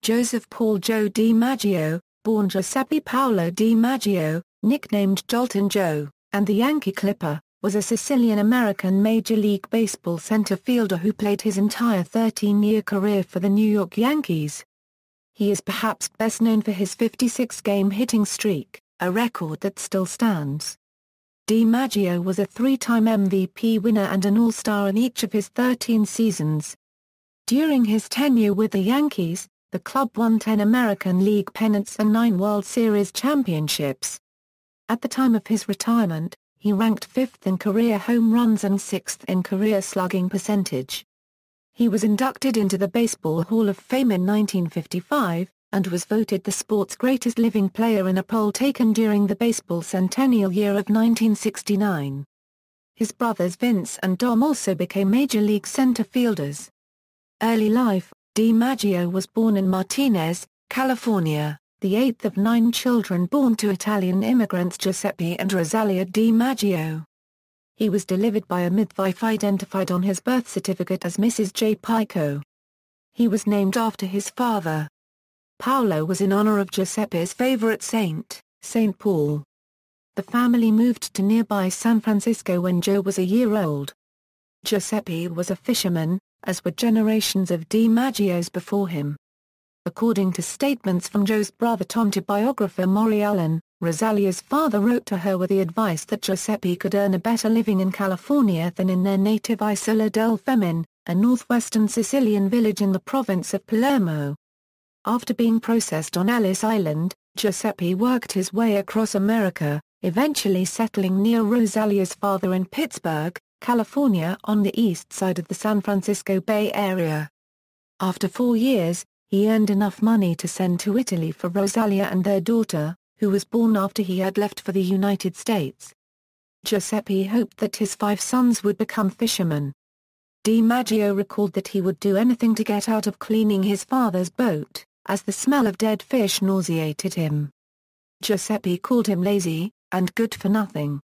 Joseph Paul Joe DiMaggio, born Giuseppe Paolo DiMaggio, nicknamed Joltin Joe, and the Yankee Clipper, was a Sicilian-American Major League Baseball center fielder who played his entire 13-year career for the New York Yankees. He is perhaps best known for his 56-game hitting streak, a record that still stands. DiMaggio was a three-time MVP winner and an All-Star in each of his 13 seasons. During his tenure with the Yankees, the club won 10 American League pennants and 9 World Series championships. At the time of his retirement, he ranked 5th in career home runs and 6th in career slugging percentage. He was inducted into the Baseball Hall of Fame in 1955, and was voted the sport's greatest living player in a poll taken during the baseball centennial year of 1969. His brothers Vince and Dom also became Major League center fielders. Early life: DiMaggio was born in Martinez, California, the 8th of 9 children born to Italian immigrants Giuseppe and Rosalia DiMaggio. He was delivered by a midwife identified on his birth certificate as Mrs. J. Pico. He was named after his father. Paolo was in honor of Giuseppe's favorite saint, St. Paul. The family moved to nearby San Francisco when Joe was a year old. Giuseppe was a fisherman, as were generations of DiMaggios before him. According to statements from Joe's brother Tom to biographer Maury Allen, Rosalia's father wrote to her with the advice that Giuseppe could earn a better living in California than in their native Isola del Femmin, a northwestern Sicilian village in the province of Palermo. After being processed on Ellis Island, Giuseppe worked his way across America, eventually settling near Rosalia's father in Pittsburgh, California on the east side of the San Francisco Bay Area. After 4 years, he earned enough money to send to Italy for Rosalia and their daughter, who was born after he had left for the United States. Giuseppe hoped that his 5 sons would become fishermen. DiMaggio recalled that he would do anything to get out of cleaning his father's boat, as the smell of dead fish nauseated him. Giuseppe called him lazy, and good for nothing.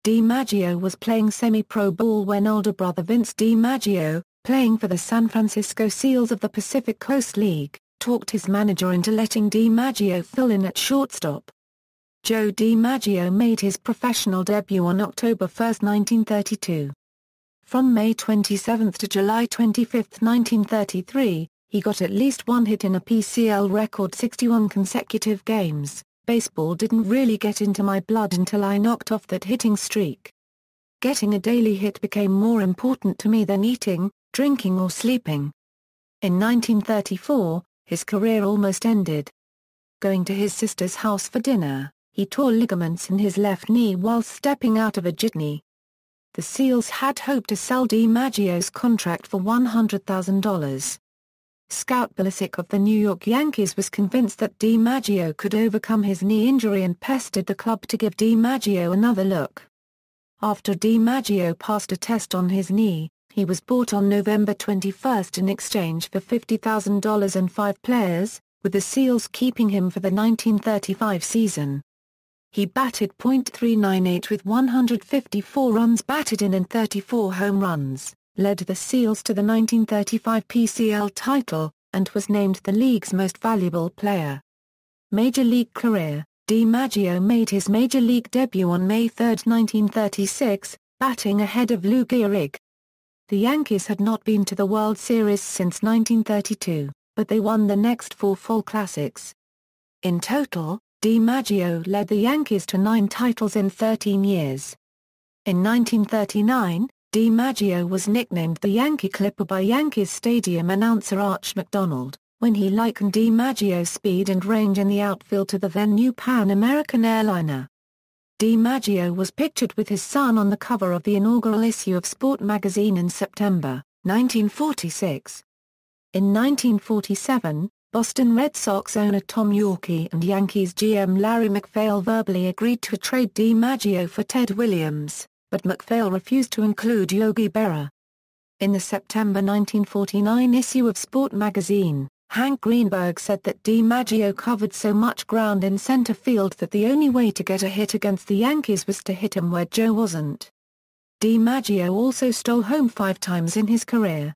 DiMaggio was playing semi-pro ball when older brother Vince DiMaggio, playing for the San Francisco Seals of the Pacific Coast League, talked his manager into letting DiMaggio fill in at shortstop. Joe DiMaggio made his professional debut on October 1, 1932. From May 27 to July 25, 1933, he got at least 1 hit in a PCL record 61 consecutive games. Baseball didn't really get into my blood until I knocked off that hitting streak. Getting a daily hit became more important to me than eating, drinking or sleeping. In 1934, his career almost ended. Going to his sister's house for dinner, he tore ligaments in his left knee while stepping out of a jitney. The Seals had hoped to sell DiMaggio's contract for $100,000. Scout Balisic of the New York Yankees was convinced that DiMaggio could overcome his knee injury and pestered the club to give DiMaggio another look. After DiMaggio passed a test on his knee, he was bought on November 21 in exchange for $50,000 and 5 players, with the Seals keeping him for the 1935 season. He batted .398 with 154 runs batted in and 34 home runs, led the Seals to the 1935 PCL title, and was named the league's most valuable player. Major League career: DiMaggio made his Major League debut on May 3, 1936, batting ahead of Lou Gehrig. The Yankees had not been to the World Series since 1932, but they won the next 4 fall classics. In total, DiMaggio led the Yankees to 9 titles in 13 years. In 1939, DiMaggio was nicknamed the Yankee Clipper by Yankees Stadium announcer Arch McDonald, when he likened DiMaggio's speed and range in the outfield to the then-new Pan American airliner. DiMaggio was pictured with his son on the cover of the inaugural issue of Sport magazine in September, 1946. In 1947, Boston Red Sox owner Tom Yawkey and Yankees GM Larry MacPhail verbally agreed to trade DiMaggio for Ted Williams, but MacPhail refused to include Yogi Berra. In the September 1949 issue of Sport magazine, Hank Greenberg said that DiMaggio covered so much ground in center field that the only way to get a hit against the Yankees was to hit him where Joe wasn't. DiMaggio also stole home 5 times in his career.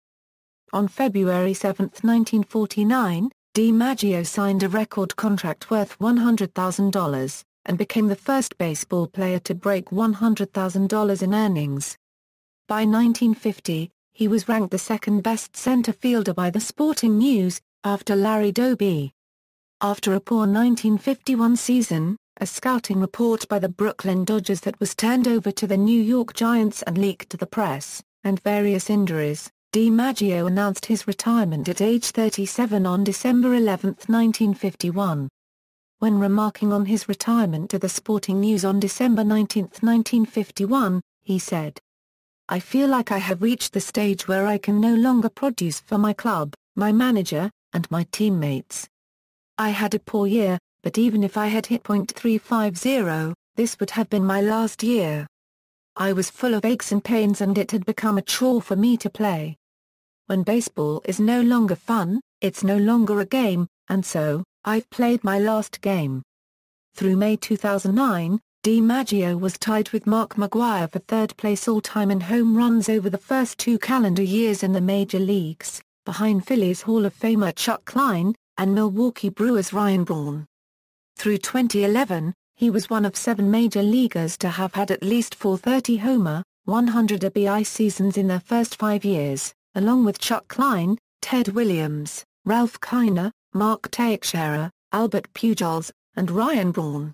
On February 7, 1949, DiMaggio signed a record contract worth $100,000, and became the first baseball player to break $100,000 in earnings. By 1950, he was ranked the second-best center fielder by the Sporting News, after Larry Doby. After a poor 1951 season, a scouting report by the Brooklyn Dodgers that was turned over to the New York Giants and leaked to the press, and various injuries, DiMaggio announced his retirement at age 37 on December 11, 1951. When remarking on his retirement to the Sporting News on December 19, 1951, he said, "I feel like I have reached the stage where I can no longer produce for my club, my manager, and my teammates. I had a poor year, but even if I had hit .350, this would have been my last year. I was full of aches and pains and it had become a chore for me to play. When baseball is no longer fun, it's no longer a game, and so, I've played my last game." Through May 2009, DiMaggio was tied with Mark McGwire for third place all-time in home runs over the first 2 calendar years in the major leagues, behind Phillies Hall of Famer Chuck Klein, and Milwaukee Brewers' Ryan Braun. Through 2011, he was one of 7 major leaguers to have had at least 430-homer, 100 RBI seasons in their first 5 years, along with Chuck Klein, Ted Williams, Ralph Kiner, Mark Teixeira, Albert Pujols, and Ryan Braun.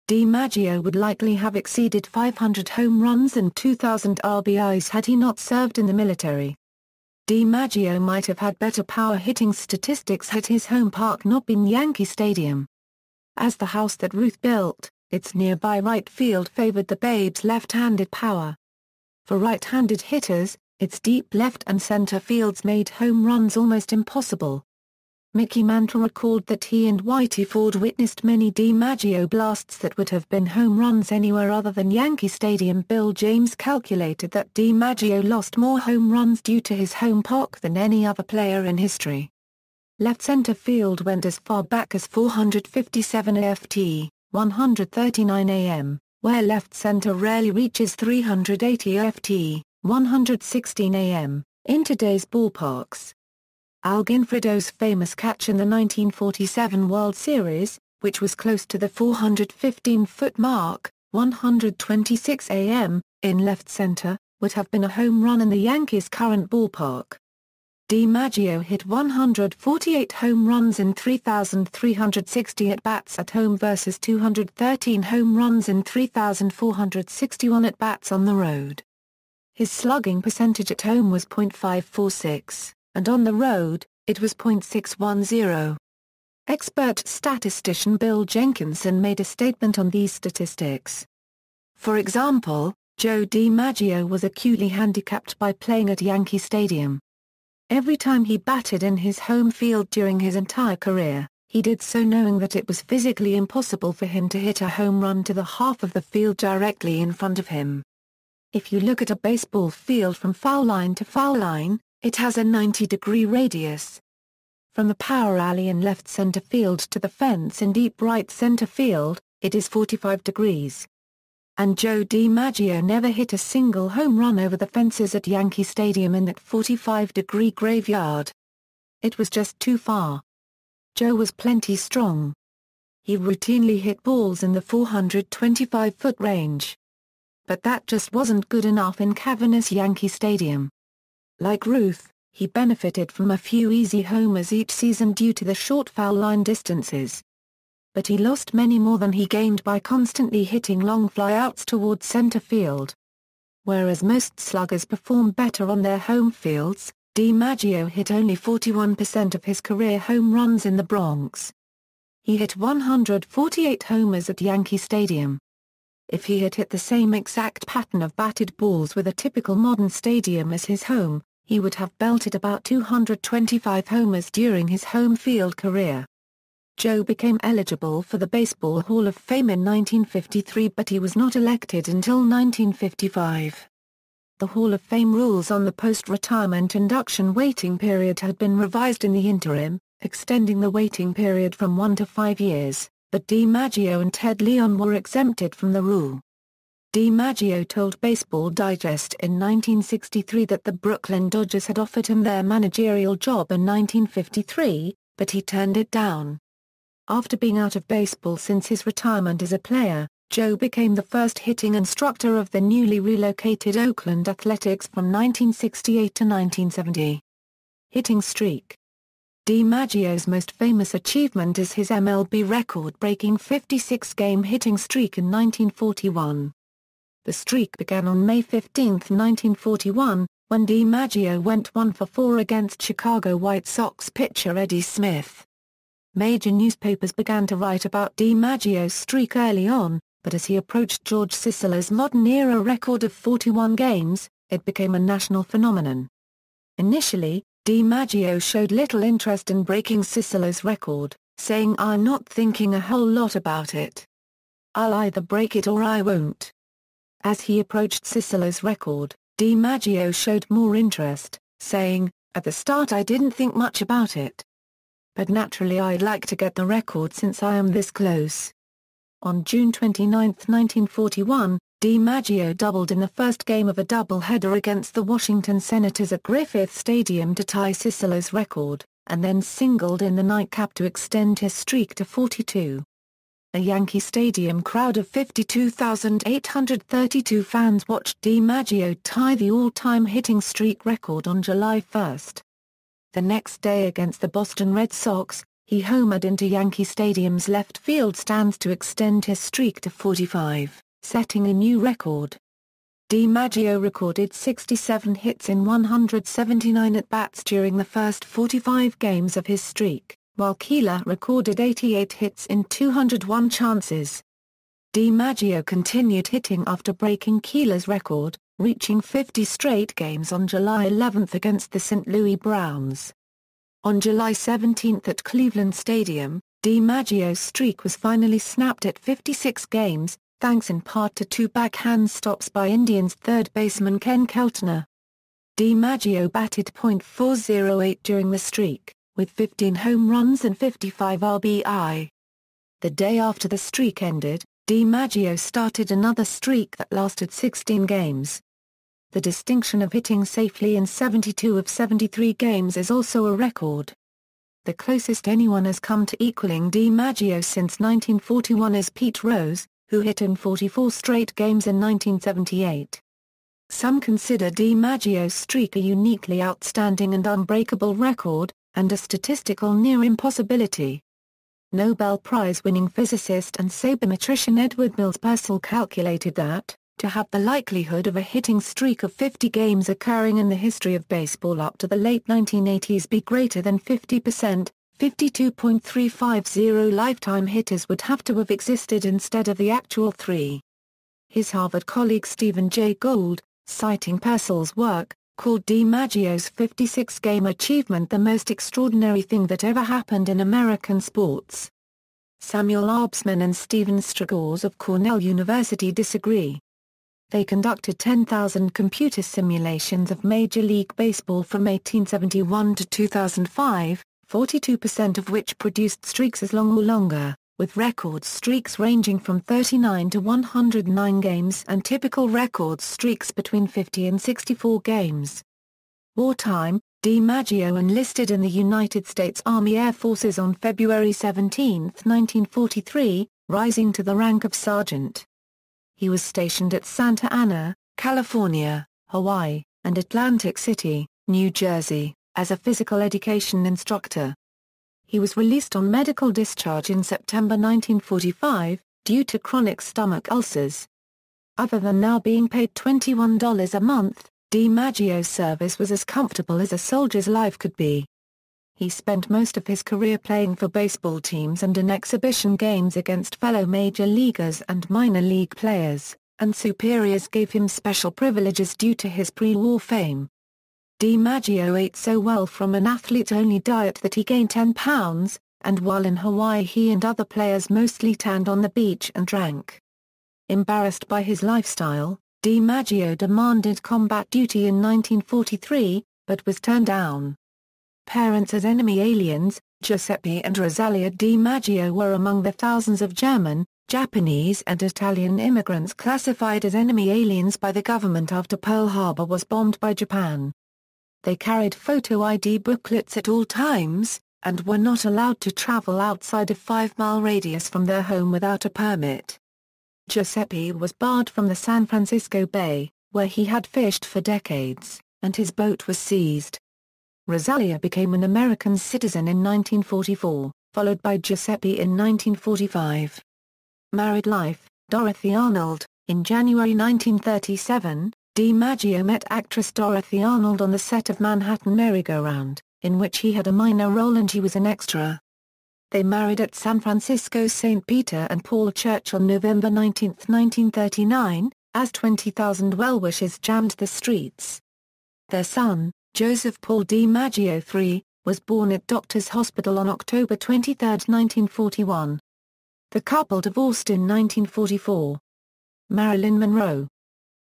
DiMaggio would likely have exceeded 500 home runs and 2,000 RBIs had he not served in the military. DiMaggio might have had better power hitting statistics had his home park not been Yankee Stadium. As the house that Ruth built, its nearby right field favored the Babe's left-handed power. For right-handed hitters, its deep left and center fields made home runs almost impossible. Mickey Mantle recalled that he and Whitey Ford witnessed many DiMaggio blasts that would have been home runs anywhere other than Yankee Stadium. Bill James calculated that DiMaggio lost more home runs due to his home park than any other player in history. Left center field went as far back as 457 AFT, 139 AM, where left center rarely reaches 380 AFT, 116 AM, in today's ballparks. Al Ginfrido's famous catch in the 1947 World Series, which was close to the 415-foot mark, 126 AM, in left center, would have been a home run in the Yankees' current ballpark. DiMaggio hit 148 home runs in 3,360 at-bats at home versus 213 home runs in 3,461 at-bats on the road. His slugging percentage at home was .546, and on the road, it was .610. Expert statistician Bill Jenkinson made a statement on these statistics. For example, Joe DiMaggio was acutely handicapped by playing at Yankee Stadium. Every time he batted in his home field during his entire career, he did so knowing that it was physically impossible for him to hit a home run to the half of the field directly in front of him. If you look at a baseball field from foul line to foul line, it has a 90-degree radius. From the power alley in left center field to the fence in deep right center field, it is 45 degrees. And Joe DiMaggio never hit a single home run over the fences at Yankee Stadium in that 45-degree graveyard. It was just too far. Joe was plenty strong. He routinely hit balls in the 425-foot range. But that just wasn't good enough in cavernous Yankee Stadium. Like Ruth, he benefited from a few easy homers each season due to the short foul line distances. But he lost many more than he gained by constantly hitting long flyouts towards center field. Whereas most sluggers perform better on their home fields, DiMaggio hit only 41% of his career home runs in the Bronx. He hit 148 homers at Yankee Stadium. If he had hit the same exact pattern of batted balls with a typical modern stadium as his home, he would have belted about 225 homers during his home field career. Joe became eligible for the Baseball Hall of Fame in 1953 but he was not elected until 1955. The Hall of Fame rules on the post-retirement induction waiting period had been revised in the interim, extending the waiting period from 1 to 5 years. But DiMaggio and Ted Leon were exempted from the rule. DiMaggio told Baseball Digest in 1963 that the Brooklyn Dodgers had offered him their managerial job in 1953, but he turned it down. After being out of baseball since his retirement as a player, Joe became the first hitting instructor of the newly relocated Oakland Athletics from 1968 to 1970. Hitting streak. DiMaggio's most famous achievement is his MLB record-breaking 56-game hitting streak in 1941. The streak began on May 15, 1941, when DiMaggio went 1-for-4 against Chicago White Sox pitcher Eddie Smith. Major newspapers began to write about DiMaggio's streak early on, but as he approached George Sisler's modern-era record of 41 games, it became a national phenomenon. Initially, DiMaggio showed little interest in breaking Sisler's record, saying, "I'm not thinking a whole lot about it. I'll either break it or I won't." As he approached Sisler's record, DiMaggio showed more interest, saying, "At the start I didn't think much about it. But naturally I'd like to get the record since I am this close." On June 29, 1941, DiMaggio doubled in the first game of a doubleheader against the Washington Senators at Griffith Stadium to tie Sisler's record, and then singled in the nightcap to extend his streak to 42. A Yankee Stadium crowd of 52,832 fans watched DiMaggio tie the all-time hitting streak record on July 1. The next day against the Boston Red Sox, he homered into Yankee Stadium's left field stands to extend his streak to 45, setting a new record. DiMaggio recorded 67 hits in 179 at-bats during the first 45 games of his streak, while Keeler recorded 88 hits in 201 chances. DiMaggio continued hitting after breaking Keeler's record, reaching 50 straight games on July 11 against the St. Louis Browns. On July 17 at Cleveland Stadium, DiMaggio's streak was finally snapped at 56 games, thanks in part to two backhand stops by Indians third baseman Ken Keltner. DiMaggio batted .408 during the streak, with 15 home runs and 55 RBI. The day after the streak ended, DiMaggio started another streak that lasted 16 games. The distinction of hitting safely in 72 of 73 games is also a record. The closest anyone has come to equaling DiMaggio since 1941 is Pete Rose, who hit in 44 straight games in 1978. Some consider DiMaggio's streak a uniquely outstanding and unbreakable record, and a statistical near impossibility. Nobel Prize-winning physicist and sabermetrician Edward Mills Purcell calculated that, to have the likelihood of a hitting streak of 50 games occurring in the history of baseball up to the late 1980s be greater than 50%, 52.350 lifetime hitters would have to have existed instead of the actual 3. His Harvard colleague Stephen Jay Gould, citing Purcell's work, called DiMaggio's 56-game achievement the most extraordinary thing that ever happened in American sports. Samuel Arbsman and Stephen Stragors of Cornell University disagree. They conducted 10,000 computer simulations of Major League Baseball from 1871 to 2005, 42% of which produced streaks as long or longer, with record streaks ranging from 39 to 109 games and typical record streaks between 50 and 64 games. Wartime, DiMaggio enlisted in the United States Army Air Forces on February 17, 1943, rising to the rank of sergeant. He was stationed at Santa Ana, California, Hawaii, and Atlantic City, New Jersey, as a physical education instructor. He was released on medical discharge in September 1945, due to chronic stomach ulcers. Other than now being paid $21 a month, DiMaggio's service was as comfortable as a soldier's life could be. He spent most of his career playing for baseball teams and in exhibition games against fellow major leaguers and minor league players, and superiors gave him special privileges due to his pre-war fame. DiMaggio ate so well from an athlete-only diet that he gained 10 pounds, and while in Hawaii he and other players mostly tanned on the beach and drank. Embarrassed by his lifestyle, DiMaggio demanded combat duty in 1943, but was turned down. Parents as enemy aliens, Giuseppe and Rosalia DiMaggio were among the thousands of German, Japanese and Italian immigrants classified as enemy aliens by the government after Pearl Harbor was bombed by Japan. They carried photo ID booklets at all times, and were not allowed to travel outside a 5-mile radius from their home without a permit. Giuseppe was barred from the San Francisco Bay, where he had fished for decades, and his boat was seized. Rosalia became an American citizen in 1944, followed by Giuseppe in 1945. Married life: Dorothy Arnold. In January 1937, DiMaggio met actress Dorothy Arnold on the set of Manhattan Merry-Go-Round, in which he had a minor role and she was an extra. They married at San Francisco's St. Peter and Paul Church on November 19, 1939, as 20,000 well-wishers jammed the streets. Their son, Joseph Paul DiMaggio III, was born at Doctors Hospital on October 23, 1941. The couple divorced in 1944. Marilyn Monroe.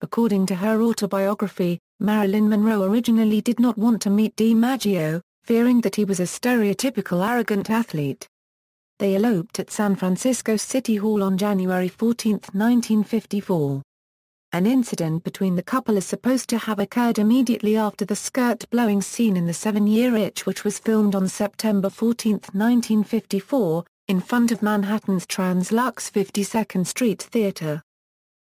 According to her autobiography, Marilyn Monroe originally did not want to meet DiMaggio, fearing that he was a stereotypical arrogant athlete. They eloped at San Francisco City Hall on January 14, 1954. An incident between the couple is supposed to have occurred immediately after the skirt-blowing scene in The 7-Year Itch, which was filmed on September 14, 1954, in front of Manhattan's Trans-Lux 52nd Street Theater.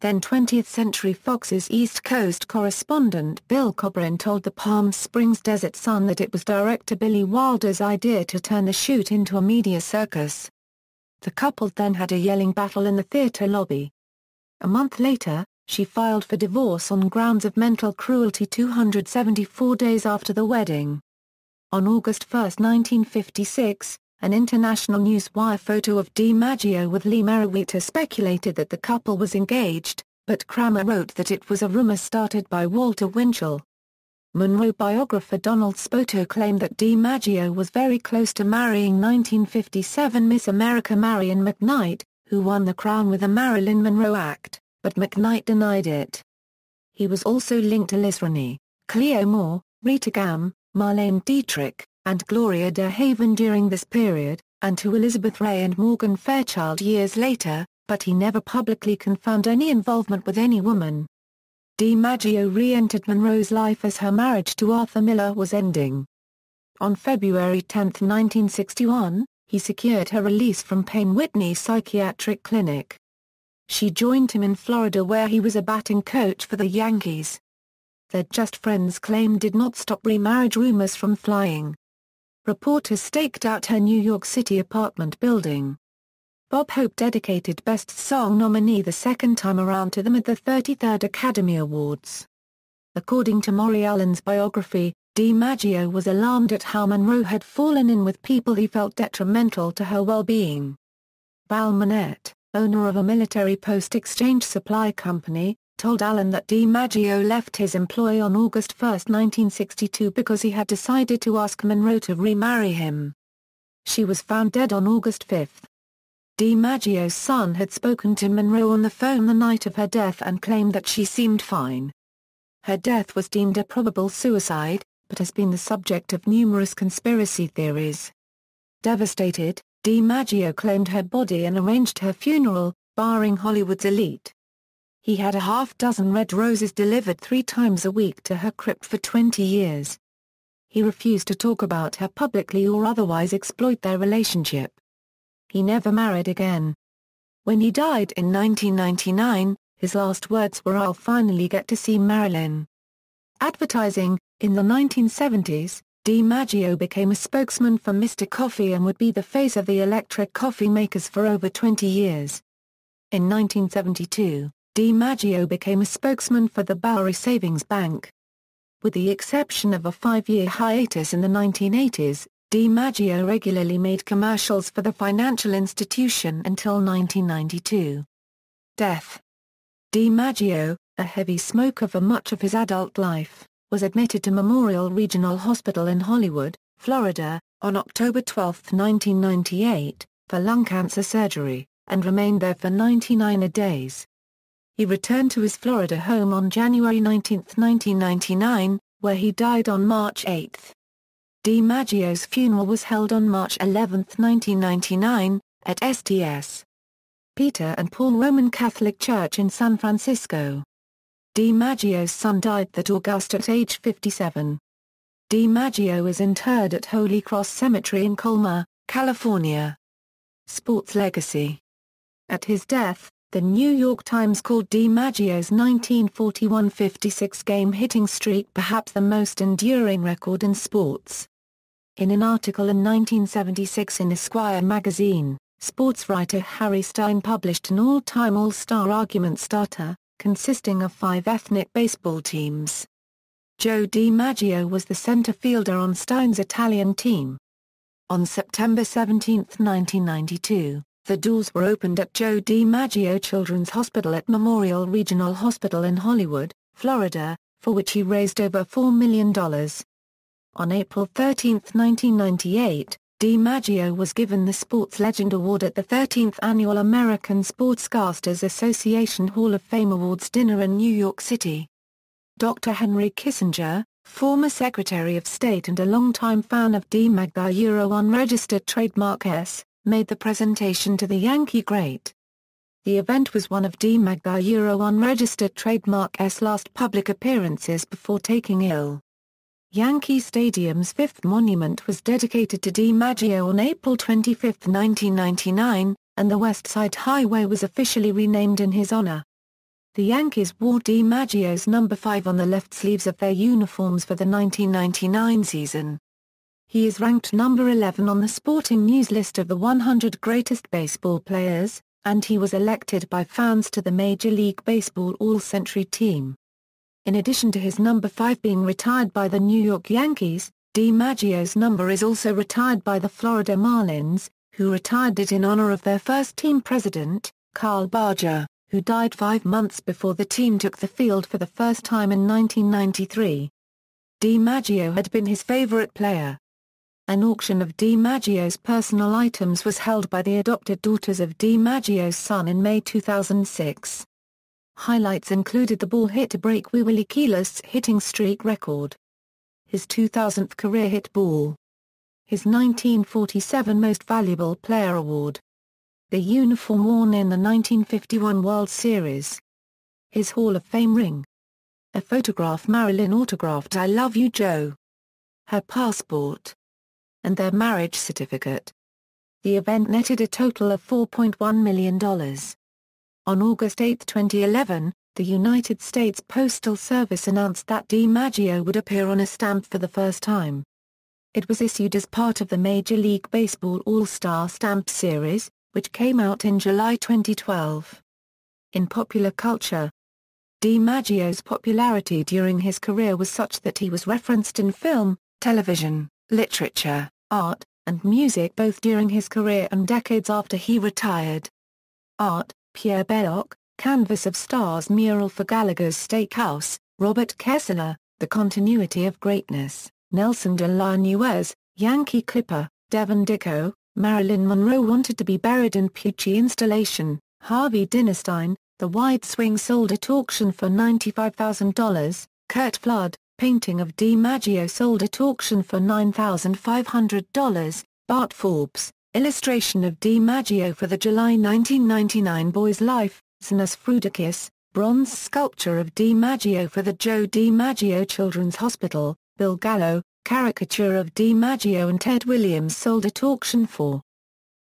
Then 20th Century Fox's East Coast correspondent Bill Cobrin told the Palm Springs Desert Sun that it was director Billy Wilder's idea to turn the shoot into a media circus. The couple then had a yelling battle in the theater lobby. A month later, she filed for divorce on grounds of mental cruelty 274 days after the wedding. On August 1, 1956, an international newswire photo of DiMaggio with Lee Merriweather speculated that the couple was engaged, but Kramer wrote that it was a rumor started by Walter Winchell. Monroe biographer Donald Spoto claimed that DiMaggio was very close to marrying 1957 Miss America Marion McKnight, who won the crown with the Marilyn Monroe Act, but McKnight denied it. He was also linked to Liz Renee, Cleo Moore, Rita Gam, Marlene Dietrich, and Gloria DeHaven during this period, and to Elizabeth Ray and Morgan Fairchild years later, but he never publicly confirmed any involvement with any woman. DiMaggio re-entered Monroe's life as her marriage to Arthur Miller was ending. On February 10, 1961, he secured her release from Payne Whitney Psychiatric Clinic. She joined him in Florida, where he was a batting coach for the Yankees. Their just friends claim did not stop remarriage rumors from flying. Reporters staked out her New York City apartment building. Bob Hope dedicated Best Song nominee the second time around to them at the 33rd Academy Awards. According to Maury Allen's biography, DiMaggio was alarmed at how Monroe had fallen in with people he felt detrimental to her well-being. Val Monette, owner of a military post-exchange supply company, told Allen that DiMaggio left his employ on August 1, 1962 because he had decided to ask Monroe to remarry him. She was found dead on August 5. DiMaggio's son had spoken to Monroe on the phone the night of her death and claimed that she seemed fine. Her death was deemed a probable suicide, but has been the subject of numerous conspiracy theories. Devastated, DiMaggio claimed her body and arranged her funeral, barring Hollywood's elite. He had a half-dozen red roses delivered 3 times a week to her crypt for 20 years. He refused to talk about her publicly or otherwise exploit their relationship. He never married again. When he died in 1999, his last words were, "I'll finally get to see Marilyn." Advertising. In the 1970s, DiMaggio became a spokesman for Mr. Coffee and would be the face of the electric coffee makers for over 20 years. In 1972, DiMaggio became a spokesman for the Bowery Savings Bank. With the exception of a 5-year hiatus in the 1980s, DiMaggio regularly made commercials for the financial institution until 1992. Death. DiMaggio, a heavy smoker for much of his adult life, was admitted to Memorial Regional Hospital in Hollywood, Florida, on October 12, 1998, for lung cancer surgery, and remained there for 99 days. He returned to his Florida home on January 19, 1999, where he died on March 8. DiMaggio's funeral was held on March 11, 1999, at St. Peter and Paul Roman Catholic Church in San Francisco. DiMaggio's son died that August at age 57. DiMaggio is interred at Holy Cross Cemetery in Colma, California. Sports legacy. At his death, the New York Times called DiMaggio's 1941 56-game hitting streak perhaps the most enduring record in sports. In an article in 1976 in Esquire magazine, sports writer Harry Stein published an all-time All-Star argument starter, consisting of 5 ethnic baseball teams. Joe DiMaggio was the center fielder on Stein's Italian team. On September 17, 1992, the doors were opened at Joe DiMaggio Children's Hospital at Memorial Regional Hospital in Hollywood, Florida, for which he raised over $4 million. On April 13, 1998, DiMaggio was given the Sports Legend Award at the 13th Annual American Sportscasters Association Hall of Fame Awards dinner in New York City. Dr. Henry Kissinger, former Secretary of State and a longtime fan of dɨʻmædʒioʊ unregistered trademark S, made the presentation to the Yankee great. The event was one of dɨʻmædʒioʊ unregistered trademark S' last public appearances before taking ill. Yankee Stadium's fifth monument was dedicated to DiMaggio on April 25, 1999, and the West Side Highway was officially renamed in his honor. The Yankees wore DiMaggio's number 5 on the left sleeves of their uniforms for the 1999 season. He is ranked number 11 on the Sporting News list of the 100 greatest baseball players, and he was elected by fans to the Major League Baseball All-Century team. In addition to his number 5 being retired by the New York Yankees, DiMaggio's number is also retired by the Florida Marlins, who retired it in honor of their first team president, Carl Barger, who died 5 months before the team took the field for the first time in 1993. DiMaggio had been his favorite player. An auction of DiMaggio's personal items was held by the adopted daughters of DiMaggio's son in May 2006. Highlights included the ball hit to break Willie Keeler's hitting streak record, his 2000th career hit ball, his 1947 Most Valuable Player Award, the uniform worn in the 1951 World Series, his Hall of Fame ring, a photograph Marilyn autographed "I Love You Joe," her passport, and their marriage certificate. The event netted a total of $4.1 million. On August 8, 2011, the United States Postal Service announced that DiMaggio would appear on a stamp for the first time. It was issued as part of the Major League Baseball All-Star Stamp Series, which came out in July 2012. In popular culture, DiMaggio's popularity during his career was such that he was referenced in film, television, literature, art, and music both during his career and decades after he retired. Art: Pierre Belloc, Canvas of Stars mural for Gallagher's Steakhouse, Robert Kessler, The Continuity of Greatness, Nelson de la Nuez, Yankee Clipper, Devon Dicko, Marilyn Monroe wanted to be buried in Pucci installation, Harvey Dinnerstein, The Wide Swing sold at auction for $95,000, Curt Flood, painting of DiMaggio sold at auction for $9,500, Bart Forbes, illustration of DiMaggio for the July 1999 Boys Life, Zenas Frudakis, bronze sculpture of DiMaggio for the Joe DiMaggio Children's Hospital, Bill Gallo, caricature of DiMaggio and Ted Williams sold at auction for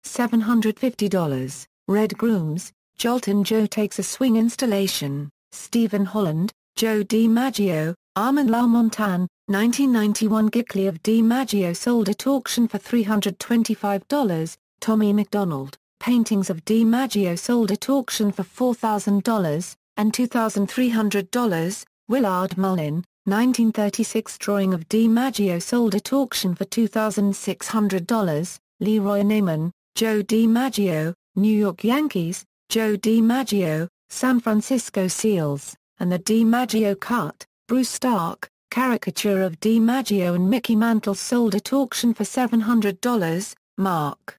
$750, Red Grooms, Joltin Joe takes a swing installation, Stephen Holland, Joe DiMaggio, Armand LaMontagne, 1991 Giclée of DiMaggio sold at auction for $325, Tommy McDonald, paintings of DiMaggio sold at auction for $4,000, and $2,300, Willard Mullin, 1936 drawing of DiMaggio sold at auction for $2,600, Leroy Neiman, Joe DiMaggio, New York Yankees, Joe DiMaggio, San Francisco Seals, and the DiMaggio cut, Bruce Stark, caricature of DiMaggio and Mickey Mantle sold at auction for $700, Mark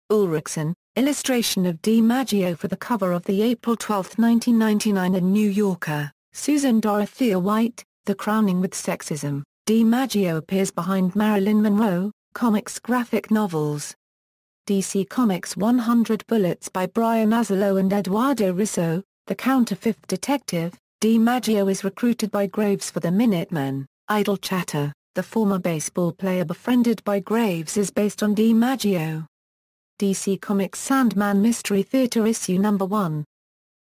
Ulrichsen, illustration of DiMaggio for the cover of the April 12, 1999 The New Yorker, Susan Dorothea White, The Crowning with Sexism, DiMaggio appears behind Marilyn Monroe, comics graphic novels. DC Comics 100 Bullets by Brian Azzarello and Eduardo Risso, The Counterfeit Detective, DiMaggio is recruited by Graves for the Minutemen, Idle Chatter, The the former baseball player befriended by Graves is based on DiMaggio. DC Comics Sandman Mystery Theater Issue No. 1.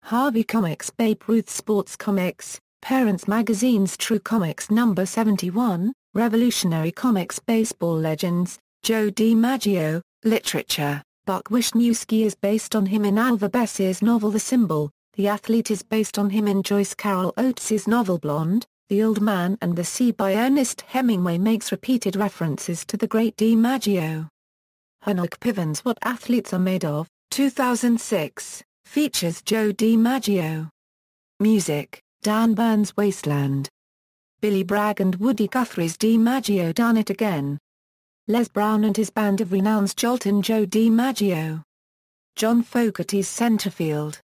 Harvey Comics Babe Ruth Sports Comics, Parents Magazine's True Comics No. 71, Revolutionary Comics Baseball Legends, Joe DiMaggio, Literature, Buck Wisniewski is based on him in Alva Bessier's novel The Symbol, The Athlete is based on him in Joyce Carol Oates's novel Blonde, The Old Man and the Sea by Ernest Hemingway makes repeated references to the great DiMaggio. Hanok Pivens What Athletes Are Made Of, 2006, features Joe DiMaggio. Music, Dan Burns Wasteland. Billy Bragg and Woody Guthrie's DiMaggio Done It Again. Les Brown and his band of renown's Joltin Joe DiMaggio. John Fogerty's Centerfield.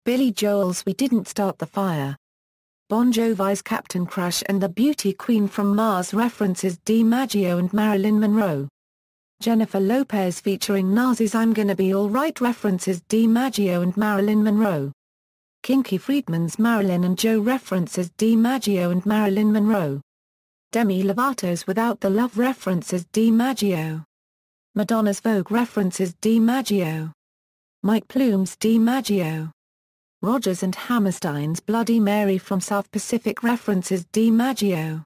Billy Joel's We Didn't Start the Fire. Bon Jovi's Captain Crush and the Beauty Queen from Mars references DiMaggio and Marilyn Monroe. Jennifer Lopez featuring Nas's I'm Gonna Be Alright references DiMaggio and Marilyn Monroe. Kinky Friedman's Marilyn and Joe references DiMaggio and Marilyn Monroe. Demi Lovato's Without the Love references DiMaggio. Madonna's Vogue references DiMaggio. Mike Plume's DiMaggio. Rodgers and Hammerstein's Bloody Mary from South Pacific references DiMaggio.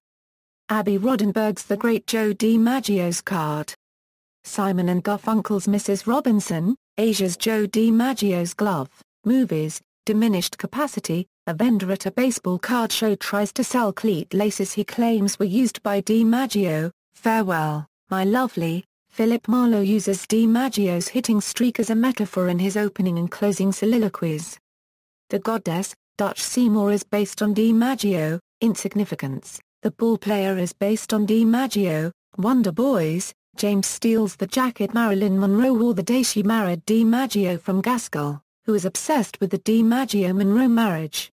Abby Rodenberg's The Great Joe DiMaggio's Card. Simon and Garfunkel's Mrs. Robinson, Asia's Joe DiMaggio's Glove, Movies, Diminished Capacity, a vendor at a baseball card show tries to sell cleat laces he claims were used by DiMaggio. Farewell, My Lovely. Philip Marlowe uses DiMaggio's hitting streak as a metaphor in his opening and closing soliloquies. The Goddess, Dutch Seymour is based on DiMaggio. Insignificance, The Ball Player is based on DiMaggio. Wonder Boys, James steals the jacket Marilyn Monroe wore the day she married DiMaggio from Gaskell, who is obsessed with the DiMaggio-Monroe marriage.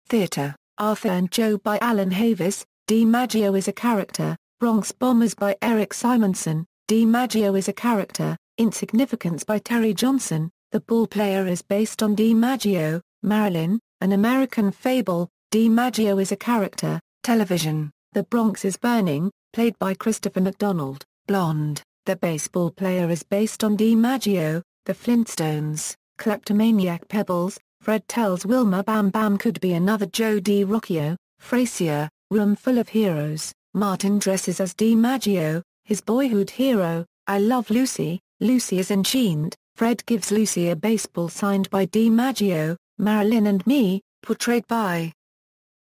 Theatre, Arthur and Joe by Alan Havis, DiMaggio is a character. Bronx Bombers by Eric Simonson, DiMaggio is a character. Insignificance by Terry Johnson, The Ball Player is based on DiMaggio. Marilyn, An American Fable, DiMaggio is a character. Television, The Bronx is Burning, played by Christopher McDonald. Blonde, The Baseball Player is based on DiMaggio. The Flintstones, Kleptomaniac Pebbles, Fred tells Wilma Bam Bam could be another Joe DiRocchio. Frasier, Room Full of Heroes, Martin dresses as DiMaggio. His boyhood hero, I Love Lucy, Lucy is enchained. Fred gives Lucy a baseball signed by DiMaggio. Marilyn and Me, portrayed by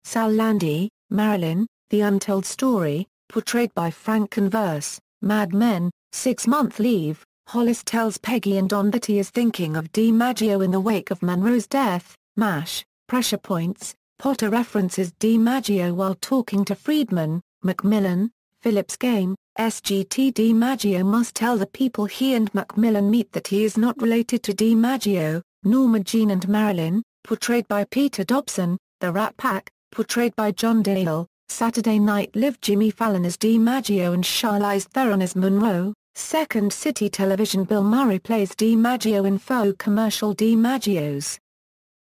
Sal Landy. Marilyn, The Untold Story, portrayed by Frank Converse. Mad Men, 6-Month Leave, Hollis tells Peggy and Don that he is thinking of DiMaggio in the wake of Monroe's death. MASH, Pressure Points, Potter references DiMaggio while talking to Friedman. Macmillan, Phillips Game, SGT DiMaggio must tell the people he and Macmillan meet that he is not related to DiMaggio. Norma Jean and Marilyn, portrayed by Peter Dobson. The Rat Pack, portrayed by John Dale. Saturday Night Live Jimmy Fallon as DiMaggio and Charlize Theron as Monroe. Second City Television Bill Murray plays DiMaggio in faux commercial DiMaggio's.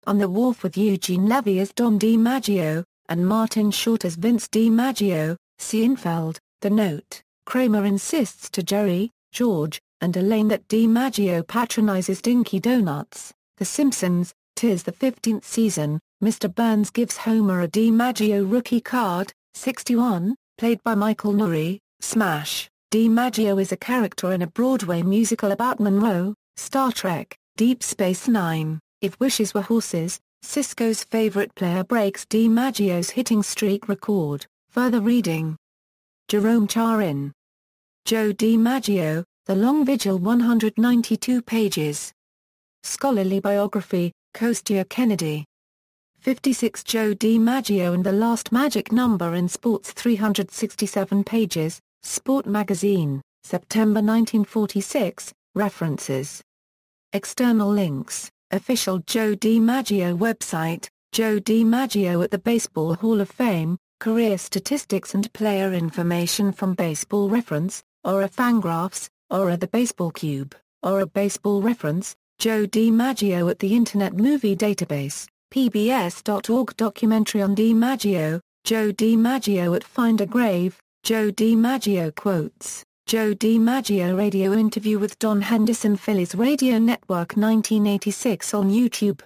On the Wharf with Eugene Levy as Don DiMaggio, and Martin Short as Vince DiMaggio. Seinfeld, The Note, Kramer insists to Jerry, George, and Elaine that DiMaggio patronizes Dinky Donuts. The Simpsons, 'Tis the 15th season, Mr. Burns gives Homer a DiMaggio rookie card. 61, played by Michael Nouri. Smash, DiMaggio is a character in a Broadway musical about Monroe. Star Trek, Deep Space Nine, If Wishes Were Horses, Cisco's favorite player breaks DiMaggio's hitting streak record. Further reading. Jerome Charin. Joe DiMaggio, The Long Vigil 192 pages. Scholarly biography, Kostya Kennedy. 56 Joe DiMaggio and the Last Magic Number in Sports 367 pages, Sport Magazine, September 1946, references. External links, official Joe DiMaggio website, Joe DiMaggio at the Baseball Hall of Fame, career statistics and player information from Baseball Reference, Aura Fangraphs, Aura the Baseball Cube, Aura Baseball Reference, Joe DiMaggio at the Internet Movie Database, PBS.org documentary on DiMaggio, Joe DiMaggio at Find a Grave, Joe DiMaggio quotes, Joe DiMaggio radio interview with Don Henderson Phillies Radio Network 1986 on YouTube.